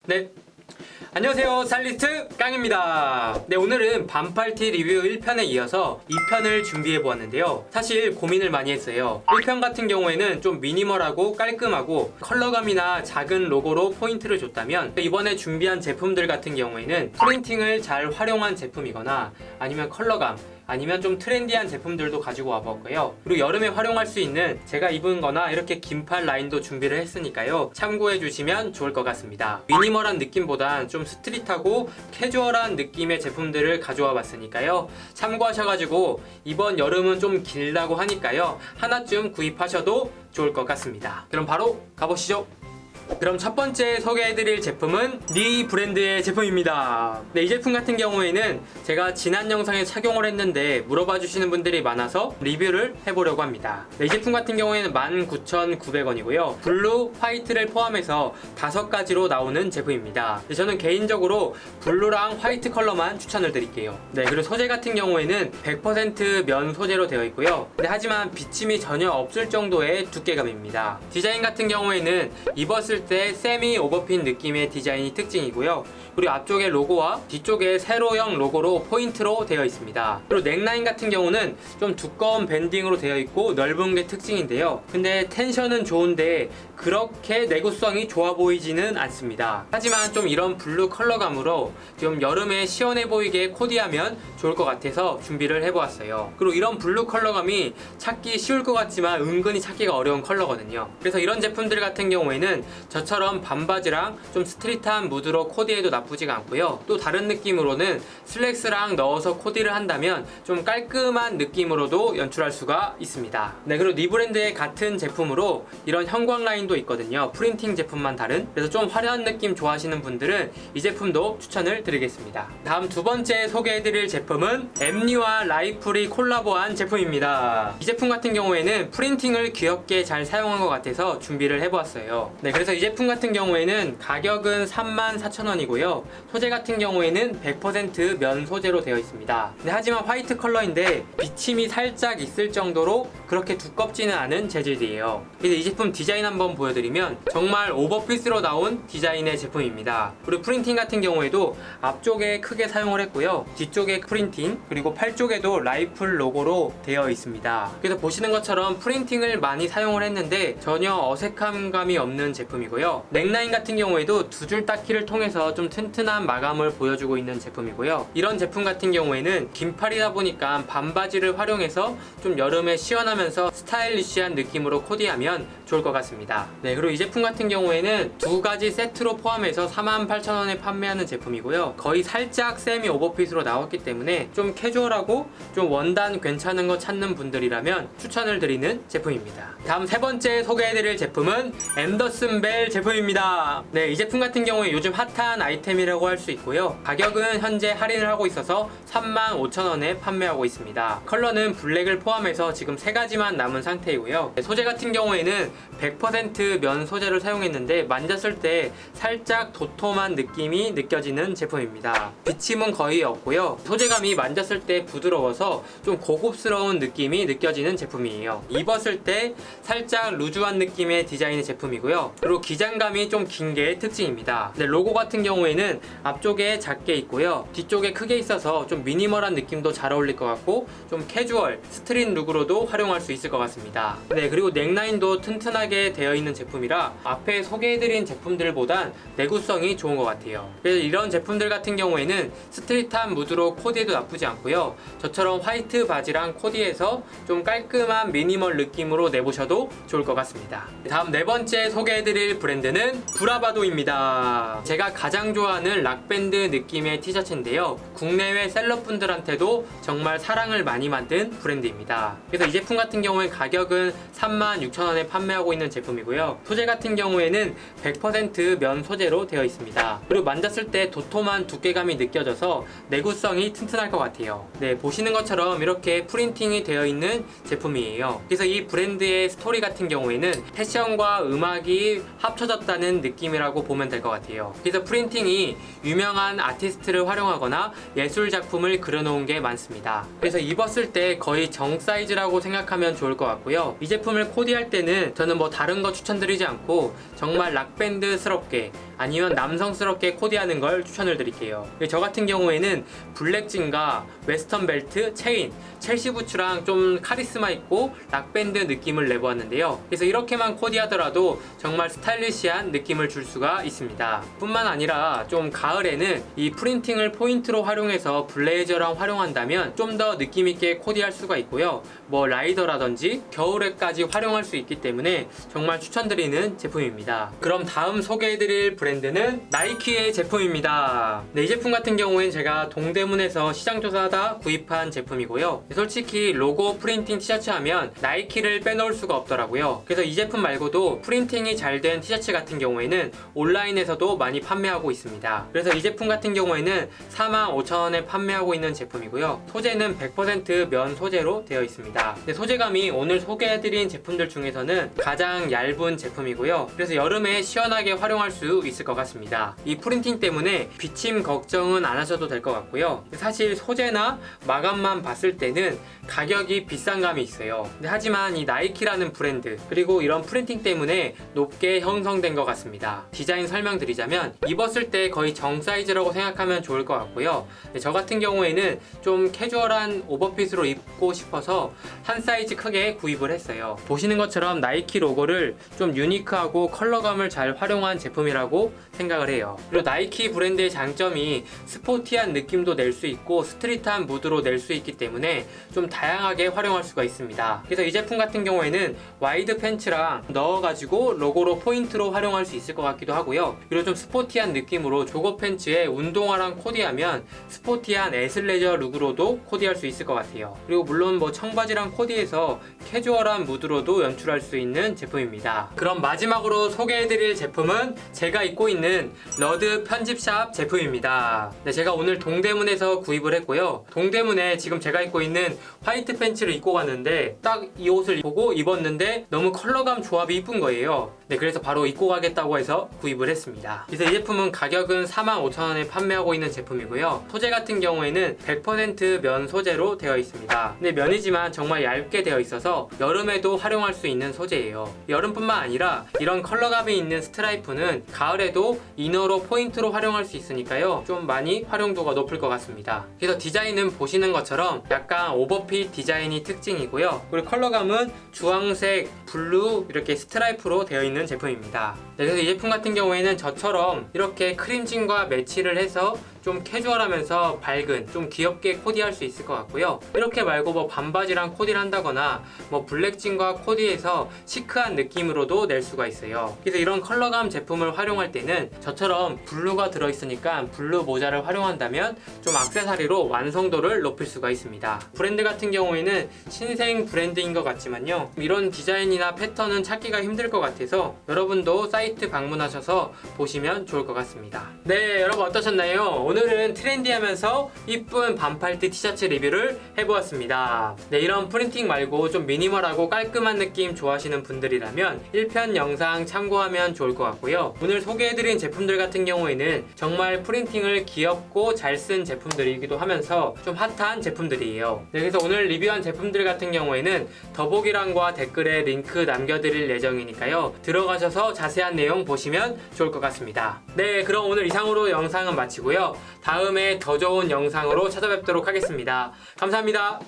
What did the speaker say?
네, 안녕하세요, 스타일리스트 깡입니다. 네, 오늘은 반팔티 리뷰 1편에 이어서 2편을 준비해 보았는데요. 사실 고민을 많이 했어요. 1편 같은 경우에는 좀 미니멀하고 깔끔하고 컬러감이나 작은 로고로 포인트를 줬다면, 이번에 준비한 제품들 같은 경우에는 프린팅을 잘 활용한 제품이거나 아니면 컬러감, 아니면 좀 트렌디한 제품들도 가지고 와봤고요. 그리고 여름에 활용할 수 있는 제가 입은 거나 이렇게 긴팔 라인도 준비를 했으니까요, 참고해 주시면 좋을 것 같습니다. 미니멀한 느낌보단 좀 스트릿하고 캐주얼한 느낌의 제품들을 가져와 봤으니까요, 참고하셔가지고 이번 여름은 좀 길다고 하니까요, 하나쯤 구입하셔도 좋을 것 같습니다. 그럼 바로 가보시죠. 그럼 첫 번째 소개해드릴 제품은 니 브랜드의 제품입니다. 네, 이 제품 같은 경우에는 제가 지난 영상에 착용을 했는데 물어봐 주시는 분들이 많아서 리뷰를 해보려고 합니다. 네, 이 제품 같은 경우에는 19,900원이고요 블루, 화이트를 포함해서 5가지로 나오는 제품입니다. 네, 저는 개인적으로 블루랑 화이트 컬러만 추천을 드릴게요. 네, 그리고 소재 같은 경우에는 100% 면 소재로 되어 있고요. 네, 하지만 비침이 전혀 없을 정도의 두께감입니다. 디자인 같은 경우에는 입었을 때 세미 오버핀 느낌의 디자인이 특징이고요. 그리고 앞쪽에 로고와 뒤쪽에 세로형 로고로 포인트로 되어 있습니다. 그리고 넥라인 같은 경우는 좀 두꺼운 밴딩으로 되어 있고 넓은 게 특징인데요. 근데 텐션은 좋은데 그렇게 내구성이 좋아 보이지는 않습니다. 하지만 좀 이런 블루 컬러감으로 좀 여름에 시원해 보이게 코디하면 좋을 것 같아서 준비를 해보았어요. 그리고 이런 블루 컬러감이 찾기 쉬울 것 같지만 은근히 찾기가 어려운 컬러거든요. 그래서 이런 제품들 같은 경우에는 저처럼 반바지랑 좀 스트릿한 무드로 코디해도 나쁘지가 않고요. 또 다른 느낌으로는 슬랙스랑 넣어서 코디를 한다면 좀 깔끔한 느낌으로도 연출할 수가 있습니다. 네, 그리고 니 브랜드의 같은 제품으로 이런 형광 라인도 있거든요. 프린팅 제품만 다른. 그래서 좀 화려한 느낌 좋아하시는 분들은 이 제품도 추천을 드리겠습니다. 다음 두 번째 소개해드릴 제품은 엠리와 라이플이 콜라보한 제품입니다. 이 제품 같은 경우에는 프린팅을 귀엽게 잘 사용한 것 같아서 준비를 해보았어요. 네, 그래서 이 제품 같은 경우에는 가격은 34,000원이고요 소재 같은 경우에는 100% 면 소재로 되어 있습니다. 네, 하지만 화이트 컬러인데 비침이 살짝 있을 정도로 그렇게 두껍지는 않은 재질이에요. 그래서 이 제품 디자인 한번 보여드리면 정말 오버핏으로 나온 디자인의 제품입니다. 그리고 프린팅 같은 경우에도 앞쪽에 크게 사용을 했고요, 뒤쪽에 프린팅, 그리고 팔 쪽에도 라이플 로고로 되어 있습니다. 그래서 보시는 것처럼 프린팅을 많이 사용을 했는데 전혀 어색한 감이 없는 제품이고요. 넥라인 같은 경우에도 두 줄 닦기를 통해서 좀 튼튼한 마감을 보여주고 있는 제품이고요. 이런 제품 같은 경우에는 긴팔이다 보니까 반바지를 활용해서 좀 여름에 시원하면서 스타일리시한 느낌으로 코디하면 좋을 것 같습니다. 네, 그리고 이 제품 같은 경우에는 두 가지 세트로 포함해서 48,000원에 판매하는 제품이고요. 거의 살짝 세미 오버핏으로 나왔기 때문에 좀 캐주얼하고 좀 원단 괜찮은 거 찾는 분들이라면 추천을 드리는 제품입니다. 다음 세 번째 소개해드릴 제품은 앤더슨 벨 제품입니다. 네, 이 제품 같은 경우에 요즘 핫한 아이템이라고 할 수 있고요. 가격은 현재 할인을 하고 있어서 35,000원에 판매하고 있습니다. 컬러는 블랙을 포함해서 지금 3가지만 남은 상태이고요. 네, 소재 같은 경우에는 100% 면 소재를 사용했는데 만졌을 때 살짝 도톰한 느낌이 느껴지는 제품입니다. 비침은 거의 없고요. 소재감이 만졌을 때 부드러워서 좀 고급스러운 느낌이 느껴지는 제품이에요. 입었을 때 살짝 루즈한 느낌의 디자인의 제품이고요. 그리고 기장감이 좀 긴 게 특징입니다. 네, 로고 같은 경우에는 앞쪽에 작게 있고요, 뒤쪽에 크게 있어서 좀 미니멀한 느낌도 잘 어울릴 것 같고 좀 캐주얼, 스트릿 룩으로도 활용할 수 있을 것 같습니다. 네, 그리고 넥라인도 튼튼하게 되어 있는 제품이라 앞에 소개해드린 제품들보단 내구성이 좋은 것 같아요. 그래서 이런 제품들 같은 경우에는 스트릿한 무드로 코디해도 나쁘지 않고요, 저처럼 화이트 바지랑 코디해서 좀 깔끔한 미니멀 느낌으로 내보셔도 좋을 것 같습니다. 다음 네 번째 소개해드릴 브랜드는 브라바도입니다. 제가 가장 좋아하는 락밴드 느낌의 티셔츠인데요, 국내외 셀럽분들한테도 정말 사랑을 많이 받은 브랜드입니다. 그래서 이 제품 같은 경우에 가격은 36,000원에 판매하고 있는 제품이고요. 소재 같은 경우에는 100% 면 소재로 되어 있습니다. 그리고 만졌을 때 도톰한 두께감이 느껴져서 내구성이 튼튼할 것 같아요. 네, 보시는 것처럼 이렇게 프린팅이 되어 있는 제품이에요. 그래서 이 브랜드의 스토리 같은 경우에는 패션과 음악이 합쳐졌다는 느낌이라고 보면 될 것 같아요. 그래서 프린팅이 유명한 아티스트를 활용하거나 예술 작품을 그려놓은 게 많습니다. 그래서 입었을 때 거의 정 사이즈라고 생각하면 좋을 것 같고요. 이 제품을 코디할 때는 저는 뭐 다른 거 추천드리지 않고 정말 락밴드스럽게 아니면 남성스럽게 코디하는 걸 추천을 드릴게요. 저 같은 경우에는 블랙진과 웨스턴 벨트, 체인, 첼시 부츠랑 좀 카리스마 있고 락밴드 느낌을 내보았는데요. 그래서 이렇게만 코디하더라도 정말 스타일리시한 느낌을 줄 수가 있습니다. 뿐만 아니라 좀 가을에는 이 프린팅을 포인트로 활용해서 블레이저랑 활용한다면 좀 더 느낌있게 코디할 수가 있고요. 뭐 라이더라든지 겨울에까지 활용할 수 있기 때문에 정말 추천드리는 제품입니다. 그럼 다음 소개해드릴 브랜드는 나이키의 제품입니다. 네, 이 제품 같은 경우엔 제가 동대문에서 시장조사하다 구입한 제품이고요. 솔직히 로고 프린팅 티셔츠 하면 나이키를 빼놓을 수가 없더라고요. 그래서 이 제품 말고도 프린팅이 잘 된 티셔츠 같은 경우에는 온라인에서도 많이 판매하고 있습니다. 그래서 이 제품 같은 경우에는 45,000원에 판매하고 있는 제품이고요. 소재는 100% 면 소재로 되어 있습니다. 소재감이 오늘 소개해드린 제품들 중에서는 가장 얇은 제품이고요. 그래서 여름에 시원하게 활용할 수 있을 것 같습니다. 이 프린팅 때문에 비침 걱정은 안 하셔도 될 것 같고요. 사실 소재나 마감만 봤을 때는 가격이 비싼 감이 있어요. 하지만 이 나이키라는 브랜드 그리고 이런 프린팅 때문에 높게 형성된 것 같습니다. 디자인 설명드리자면 입었을 때 거의 정 사이즈라고 생각하면 좋을 것 같고요. 저 같은 경우에는 좀 캐주얼한 오버핏으로 입고 싶어서 한 사이즈 크게 구입을 했어요. 보시는 것처럼 나이키 로고를 좀 유니크하고 컬러감을 잘 활용한 제품이라고 생각을 해요. 그리고 나이키 브랜드의 장점이 스포티한 느낌도 낼 수 있고 스트릿한 무드로 낼 수 있기 때문에 좀 다양하게 활용할 수가 있습니다. 그래서 이 제품 같은 경우에는 와이드 팬츠랑 넣어가지고 로고로 포인트로 활용할 수 있을 것 같기도 하고요. 그리고 좀 스포티한 느낌으로 조거 팬츠에 운동화랑 코디하면 스포티한 애슬레저 룩으로도 코디할 수 있을 것 같아요. 그리고 물론 뭐 청바지랑 코디해서 캐주얼한 무드로도 연출할 수 있는 제품입니다. 그럼 마지막으로 소개해드릴 제품은 제가 입고 있는 러드 편집샵 제품입니다. 네, 제가 오늘 동대문에서 구입을 했고요. 동대문에 지금 제가 입고 있는 화이트 팬츠를 입고 갔는데 딱 이 옷을 보고 입었는데 너무 컬러감 조합이 이쁜 거예요. 네, 그래서 바로 입고 가겠다고 해서 구입을 했습니다. 그래서 이 제품은 가격은 45,000원에 판매하고 있는 제품이고요. 소재 같은 경우에는 100% 면 소재로 되어 있습니다. 근데 면이지만 정말 얇게 되어 있어서 여름에도 활용할 수 있는 소재예요. 여름뿐만 아니라 이런 컬러감이 있는 스트라이프는 가을에도 이너로 포인트로 활용할 수 있으니까요. 좀 많이 활용도가 높을 것 같습니다. 그래서 디자인은 보시는 것처럼 약간 오버핏 디자인이 특징이고요. 그리고 컬러감은 주황색, 블루 이렇게 스트라이프로 되어 있는 제품입니다. 네, 그래서 이 제품 같은 경우에는 저처럼 이렇게 크림진과 매치를 해서 좀 캐주얼하면서 밝은 좀 귀엽게 코디할 수 있을 것 같고요. 이렇게 말고 뭐 반바지랑 코디를 한다거나 뭐 블랙진과 코디해서 시크한 느낌으로도 낼 수가 있어요. 그래서 이런 컬러감 제품을 활용할 때는 저처럼 블루가 들어있으니까 블루 모자를 활용한다면 좀 액세서리로 완성도를 높일 수가 있습니다. 브랜드 같은 경우에는 신생 브랜드인 것 같지만요, 이런 디자인이나 패턴은 찾기가 힘들 것 같아서 여러분도 사이트 방문하셔서 보시면 좋을 것 같습니다. 네, 여러분 어떠셨나요? 오늘은 트렌디하면서 이쁜 반팔티 티셔츠 리뷰를 해보았습니다. 네, 이런 프린팅 말고 좀 미니멀하고 깔끔한 느낌 좋아하시는 분들이라면 1편 영상 참고하면 좋을 것 같고요. 오늘 소개해드린 제품들 같은 경우에는 정말 프린팅을 귀엽고 잘 쓴 제품들이기도 하면서 좀 핫한 제품들이에요. 네, 그래서 오늘 리뷰한 제품들 같은 경우에는 더보기란과 댓글에 링크 남겨드릴 예정이니까요. 들어가셔서 자세한 내용 보시면 좋을 것 같습니다. 네, 그럼 오늘 이상으로 영상은 마치고요. 다음에 더 좋은 영상으로 찾아뵙도록 하겠습니다. 감사합니다.